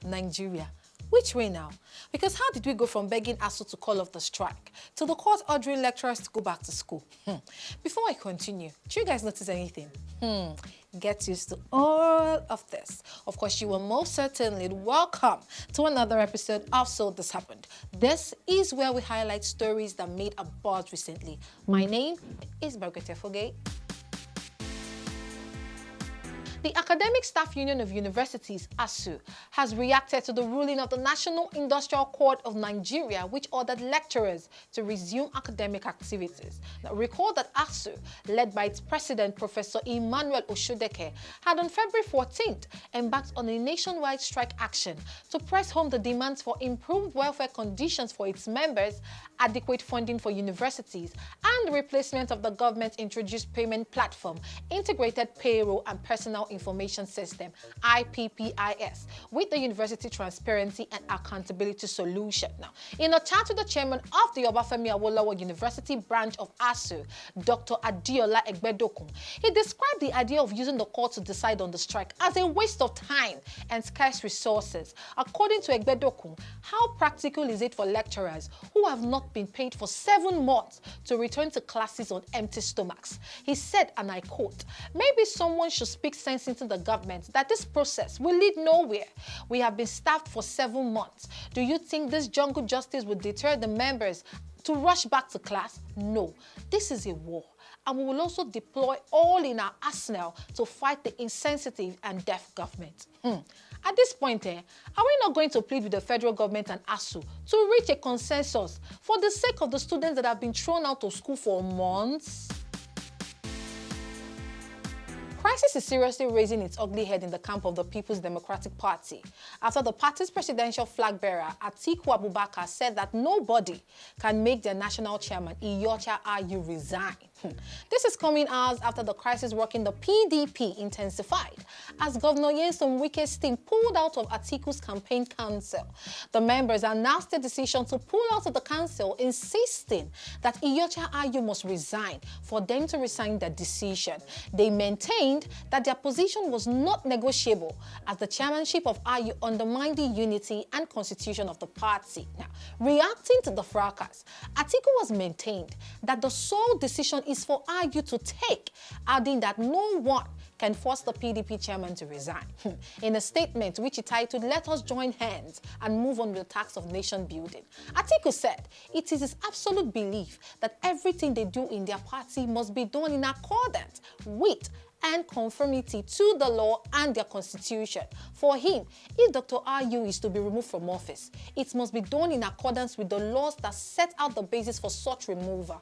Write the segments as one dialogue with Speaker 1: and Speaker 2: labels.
Speaker 1: Nigeria. Which way now? Because how did we go from begging ASUU to call off the strike to the court ordering lecturers to go back to school? Before I continue, do you guys notice anything? Get used to all of this. Of course, you are most certainly welcome to another episode of So This Happened. This is where we highlight stories that made a buzz recently. My name is Margaret Foge. The Academic Staff Union of Universities, ASUU, has reacted to the ruling of the National Industrial Court of Nigeria, which ordered lecturers to resume academic activities. Now, recall that ASUU, led by its president, Professor Emmanuel Oshodeke, had on February 14th embarked on a nationwide strike action to press home the demands for improved welfare conditions for its members, adequate funding for universities, and the replacement of the government-introduced payment platform, Integrated Payroll and Personal Information System, IPPIS, with the University Transparency and Accountability Solution. Now, in a chat with the chairman of the Obafemi Awolowo University branch of ASUU, Dr. Adiola Egbedokun, he described the idea of using the court to decide on the strike as a waste of time and scarce resources. According to Egbedokun, how practical is it for lecturers who have not been paid for 7 months to return to classes on empty stomachs? He said, and I quote, "Maybe someone should speak sense into the government that this process will lead nowhere. We have been staffed for 7 months. Do you think this jungle justice would deter the members to rush back to class? No, this is a war. And we will also deploy all in our arsenal to fight the insensitive and deaf government." At this point, are we not going to plead with the federal government and ASUU to reach a consensus for the sake of the students that have been thrown out of school for months? Crisis is seriously raising its ugly head in the camp of the People's Democratic Party after the party's presidential flag bearer, Atiku Abubakar, said that nobody can make their national chairman, Iyorchia Ayu, resign. This is coming hours after the crisis rocking the PDP intensified as Governor Nyesom Wike's team pulled out of Atiku's campaign council. The members announced their decision to pull out of the council, insisting that Iyorchia Ayu must resign for them to resign their decision. They maintained that their position was not negotiable as the chairmanship of Ayu undermined the unity and constitution of the party. Now, reacting to the fracas, Atiku was maintained that the sole decision is for Ayu to take, adding that no one can force the PDP chairman to resign. In a statement which he titled, "Let us join hands and move on with the task of nation building," Atiku said it is his absolute belief that everything they do in their party must be done in accordance with and conformity to the law and their constitution. For him, if Dr. Ayu is to be removed from office, it must be done in accordance with the laws that set out the basis for such removal.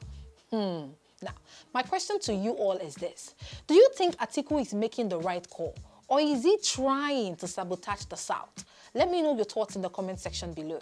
Speaker 1: Now, my question to you all is this. Do you think Atiku is making the right call, or is he trying to sabotage the South? Let me know your thoughts in the comment section below.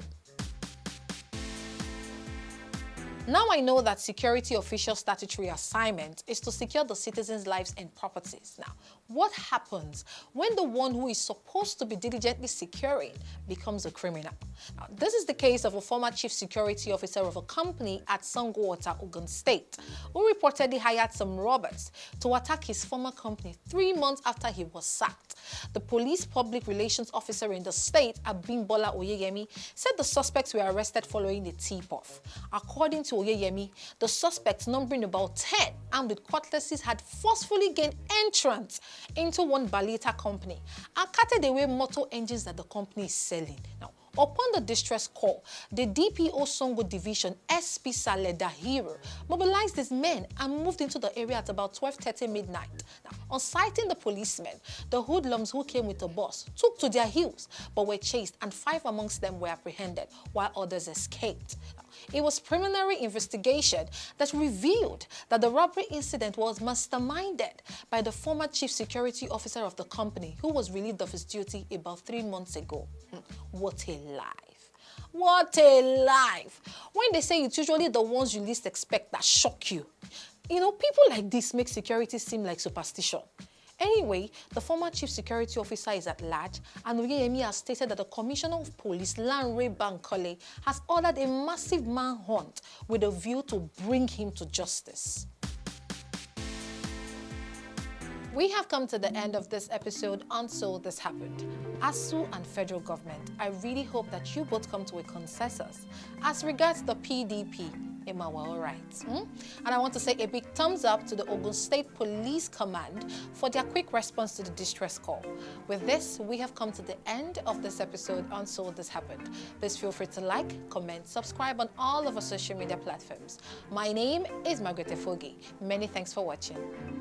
Speaker 1: Now I know that security official statutory assignment is to secure the citizens' lives and properties. Now, what happens when the one who is supposed to be diligently securing becomes a criminal? Now, this is the case of a former chief security officer of a company at Sangota, Ogun State, who reportedly hired some robbers to attack his former company 3 months after he was sacked. The police public relations officer in the state, Abimbola Oyeyemi, said the suspects were arrested following the tip-off. According to Oyeyemi, the suspects, numbering about 10 armed with cutlasses, had forcefully gained entrance into one Balita company and carted away motor engines that the company is selling. Now, upon the distress call, the DPO Songo Division SP Saleda Hero mobilized his men and moved into the area at about 12:30 midnight. Now, on sighting the policemen, the hoodlums who came with the bus took to their heels but were chased, and 5 amongst them were apprehended while others escaped. Now, it was preliminary investigation that revealed that the robbery incident was masterminded by the former chief security officer of the company, who was relieved of his duty about 3 months ago. What a life. What a life. When they say it's usually the ones you least expect that shock you. You know, people like this make security seem like superstition. Anyway, the former chief security officer is at large, and Oyeyemi has stated that the Commissioner of Police, Lanre Bankole, has ordered a massive manhunt with a view to bring him to justice. We have come to the end of this episode on So This Happened. ASUU and federal government, I really hope that you both come to a consensus as regards the PDP. Emma, we're all right. And I want to say a big thumbs up to the Ogun State Police Command for their quick response to the distress call. With this, we have come to the end of this episode on So This Happened. Please feel free to like, comment, subscribe on all of our social media platforms. My name is Margaret Efogi. Many thanks for watching.